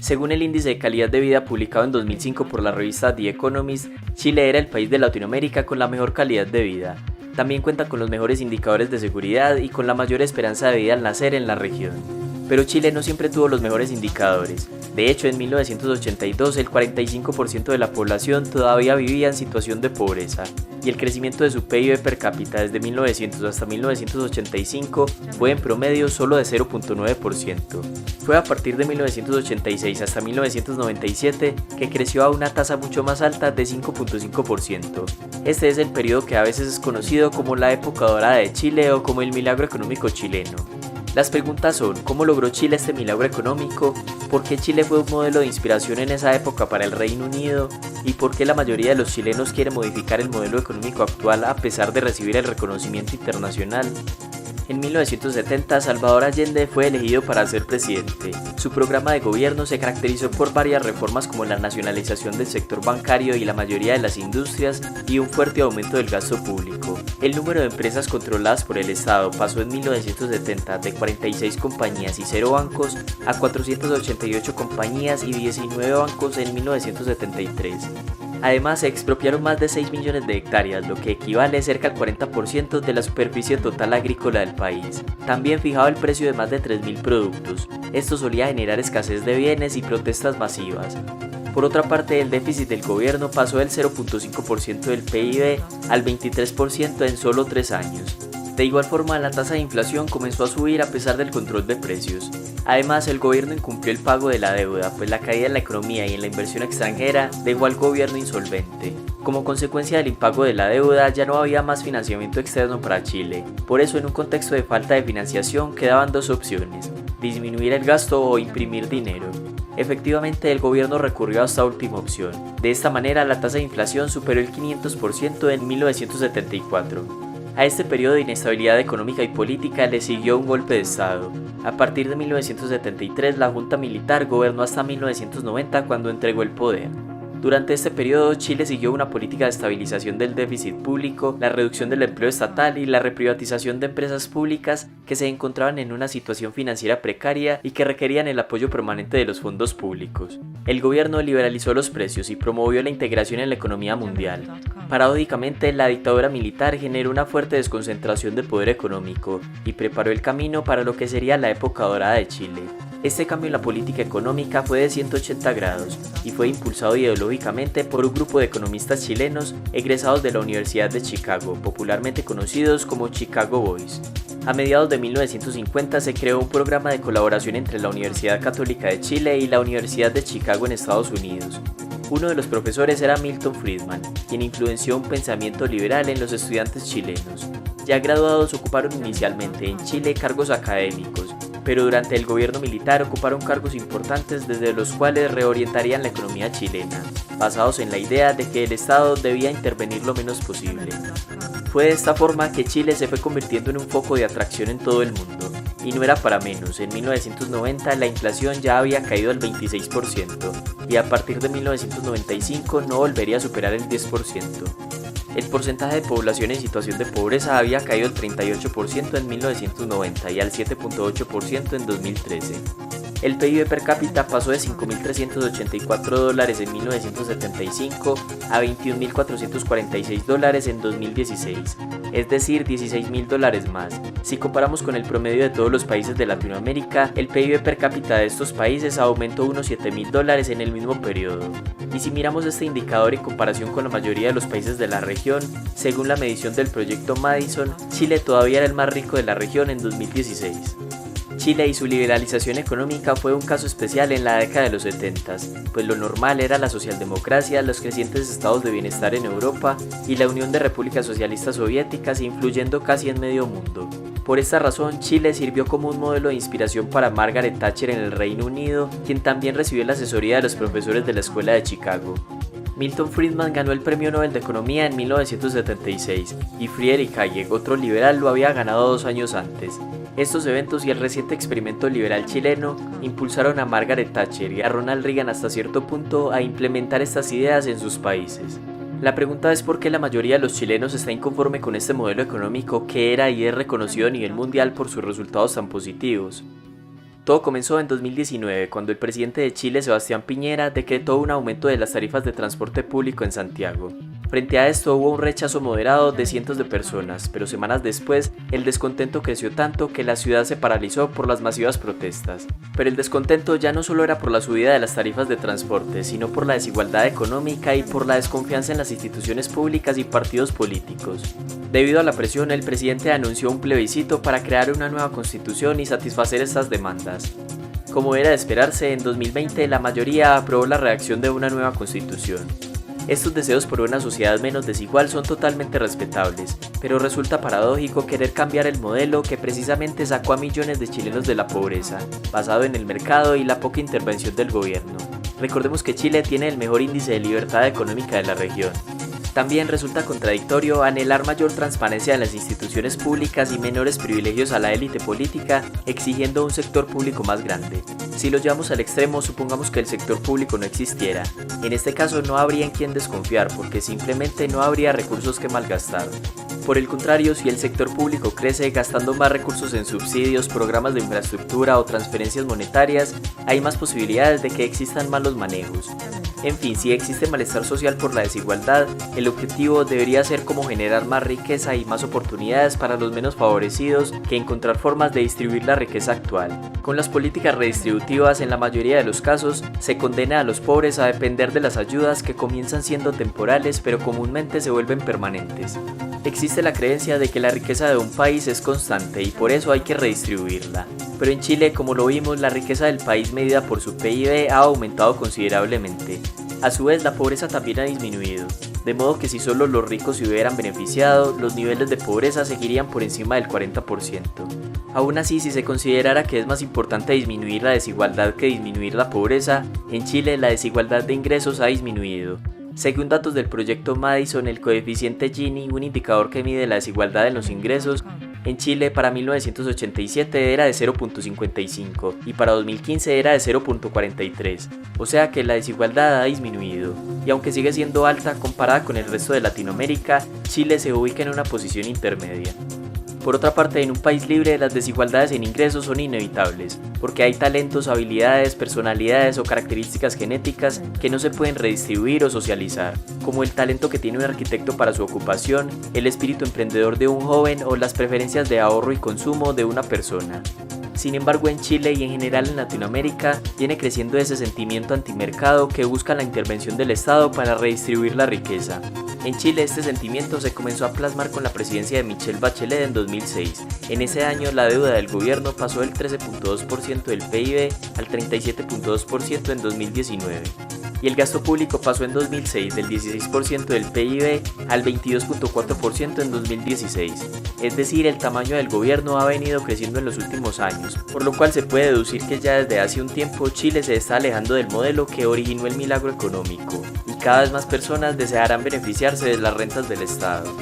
Según el índice de calidad de vida publicado en 2005 por la revista The Economist, Chile era el país de Latinoamérica con la mejor calidad de vida. También cuenta con los mejores indicadores de seguridad y con la mayor esperanza de vida al nacer en la región. Pero Chile no siempre tuvo los mejores indicadores. De hecho, en 1982 el 45% de la población todavía vivía en situación de pobreza, y el crecimiento de su PIB per cápita desde 1900 hasta 1985 fue en promedio solo de 0.9%. Fue a partir de 1986 hasta 1997 que creció a una tasa mucho más alta de 5.5%. Este es el periodo que a veces es conocido como la época dorada de Chile o como el milagro económico chileno. Las preguntas son: ¿cómo logró Chile este milagro económico? ¿Por qué Chile fue un modelo de inspiración en esa época para el Reino Unido? ¿Y por qué la mayoría de los chilenos quiere modificar el modelo económico actual a pesar de recibir el reconocimiento internacional? En 1970, Salvador Allende fue elegido para ser presidente. Su programa de gobierno se caracterizó por varias reformas como la nacionalización del sector bancario y la mayoría de las industrias y un fuerte aumento del gasto público. El número de empresas controladas por el Estado pasó en 1970 de 46 compañías y 0 bancos a 488 compañías y 19 bancos en 1973. Además, se expropiaron más de 6 millones de hectáreas, lo que equivale cerca al 40% de la superficie total agrícola del país. También fijaba el precio de más de 3.000 productos. Esto solía generar escasez de bienes y protestas masivas. Por otra parte, el déficit del gobierno pasó del 0.5% del PIB al 23% en solo 3 años. De igual forma, la tasa de inflación comenzó a subir a pesar del control de precios. Además, el gobierno incumplió el pago de la deuda, pues la caída en la economía y en la inversión extranjera dejó al gobierno insolvente. Como consecuencia del impago de la deuda, ya no había más financiamiento externo para Chile. Por eso, en un contexto de falta de financiación, quedaban dos opciones: disminuir el gasto o imprimir dinero. Efectivamente, el gobierno recurrió a esta última opción. De esta manera, la tasa de inflación superó el 500% en 1974. A este periodo de inestabilidad económica y política le siguió un golpe de Estado. A partir de 1973, la Junta Militar gobernó hasta 1990, cuando entregó el poder. Durante este periodo, Chile siguió una política de estabilización del déficit público, la reducción del empleo estatal y la reprivatización de empresas públicas que se encontraban en una situación financiera precaria y que requerían el apoyo permanente de los fondos públicos. El gobierno liberalizó los precios y promovió la integración en la economía mundial. Paradójicamente, la dictadura militar generó una fuerte desconcentración de poder económico y preparó el camino para lo que sería la época dorada de Chile. Este cambio en la política económica fue de 180 grados y fue impulsado ideológicamente por un grupo de economistas chilenos egresados de la Universidad de Chicago, popularmente conocidos como Chicago Boys. A mediados de 1950 se creó un programa de colaboración entre la Universidad Católica de Chile y la Universidad de Chicago en Estados Unidos. Uno de los profesores era Milton Friedman, quien influenció un pensamiento liberal en los estudiantes chilenos. Ya graduados, ocuparon inicialmente en Chile cargos académicos, pero durante el gobierno militar ocuparon cargos importantes desde los cuales reorientarían la economía chilena, basados en la idea de que el Estado debía intervenir lo menos posible. Fue de esta forma que Chile se fue convirtiendo en un foco de atracción en todo el mundo, y no era para menos. En 1990 la inflación ya había caído al 26%, y a partir de 1995 no volvería a superar el 10%. El porcentaje de población en situación de pobreza había caído al 38% en 1990 y al 7.8% en 2013. El PIB per cápita pasó de $5.384 en 1975 a $21.446 en 2016, es decir, $16.000 más. Si comparamos con el promedio de todos los países de Latinoamérica, el PIB per cápita de estos países aumentó unos $7.000 en el mismo periodo. Y si miramos este indicador en comparación con la mayoría de los países de la región, según la medición del proyecto Madison, Chile todavía era el más rico de la región en 2016. Chile y su liberalización económica fue un caso especial en la década de los 70, pues lo normal era la socialdemocracia, los crecientes estados de bienestar en Europa y la Unión de Repúblicas Socialistas Soviéticas, influyendo casi en medio mundo. Por esta razón, Chile sirvió como un modelo de inspiración para Margaret Thatcher en el Reino Unido, quien también recibió la asesoría de los profesores de la Escuela de Chicago. Milton Friedman ganó el Premio Nobel de Economía en 1976 y Friedrich Hayek, otro liberal, lo había ganado 2 años antes. Estos eventos y el reciente experimento liberal chileno impulsaron a Margaret Thatcher y a Ronald Reagan hasta cierto punto a implementar estas ideas en sus países. La pregunta es por qué la mayoría de los chilenos está inconforme con este modelo económico que era y es reconocido a nivel mundial por sus resultados tan positivos. Todo comenzó en 2019, cuando el presidente de Chile, Sebastián Piñera, decretó un aumento de las tarifas de transporte público en Santiago. Frente a esto hubo un rechazo moderado de cientos de personas, pero semanas después el descontento creció tanto que la ciudad se paralizó por las masivas protestas. Pero el descontento ya no solo era por la subida de las tarifas de transporte, sino por la desigualdad económica y por la desconfianza en las instituciones públicas y partidos políticos. Debido a la presión, el presidente anunció un plebiscito para crear una nueva constitución y satisfacer estas demandas. Como era de esperarse, en 2020 la mayoría aprobó la redacción de una nueva constitución. Estos deseos por una sociedad menos desigual son totalmente respetables, pero resulta paradójico querer cambiar el modelo que precisamente sacó a millones de chilenos de la pobreza, basado en el mercado y la poca intervención del gobierno. Recordemos que Chile tiene el mejor índice de libertad económica de la región. También resulta contradictorio anhelar mayor transparencia en las instituciones públicas y menores privilegios a la élite política, exigiendo un sector público más grande. Si lo llevamos al extremo, supongamos que el sector público no existiera. En este caso no habría en quién desconfiar, porque simplemente no habría recursos que malgastar. Por el contrario, si el sector público crece gastando más recursos en subsidios, programas de infraestructura o transferencias monetarias, hay más posibilidades de que existan malos manejos. En fin, si existe malestar social por la desigualdad, el objetivo debería ser como generar más riqueza y más oportunidades para los menos favorecidos que encontrar formas de distribuir la riqueza actual. Con las políticas redistributivas, en la mayoría de los casos, se condena a los pobres a depender de las ayudas que comienzan siendo temporales pero comúnmente se vuelven permanentes. Existe la creencia de que la riqueza de un país es constante y por eso hay que redistribuirla. Pero en Chile, como lo vimos, la riqueza del país medida por su PIB ha aumentado considerablemente. A su vez, la pobreza también ha disminuido, de modo que si solo los ricos se hubieran beneficiado, los niveles de pobreza seguirían por encima del 40%. Aún así, si se considerara que es más importante disminuir la desigualdad que disminuir la pobreza, en Chile la desigualdad de ingresos ha disminuido. Según datos del proyecto Madison, el coeficiente Gini, un indicador que mide la desigualdad en los ingresos, en Chile para 1987 era de 0.55 y para 2015 era de 0.43, o sea que la desigualdad ha disminuido, y aunque sigue siendo alta comparada con el resto de Latinoamérica, Chile se ubica en una posición intermedia. Por otra parte, en un país libre las desigualdades en ingresos son inevitables, porque hay talentos, habilidades, personalidades o características genéticas que no se pueden redistribuir o socializar, como el talento que tiene un arquitecto para su ocupación, el espíritu emprendedor de un joven o las preferencias de ahorro y consumo de una persona. Sin embargo, en Chile y en general en Latinoamérica viene creciendo ese sentimiento antimercado que busca la intervención del Estado para redistribuir la riqueza. En Chile este sentimiento se comenzó a plasmar con la presidencia de Michelle Bachelet en 2006. En ese año la deuda del gobierno pasó del 13.2% del PIB al 37.2% en 2019. Y el gasto público pasó en 2006 del 16% del PIB al 22.4% en 2016. Es decir, el tamaño del gobierno ha venido creciendo en los últimos años, por lo cual se puede deducir que ya desde hace un tiempo Chile se está alejando del modelo que originó el milagro económico, y cada vez más personas desearán beneficiarse de las rentas del Estado.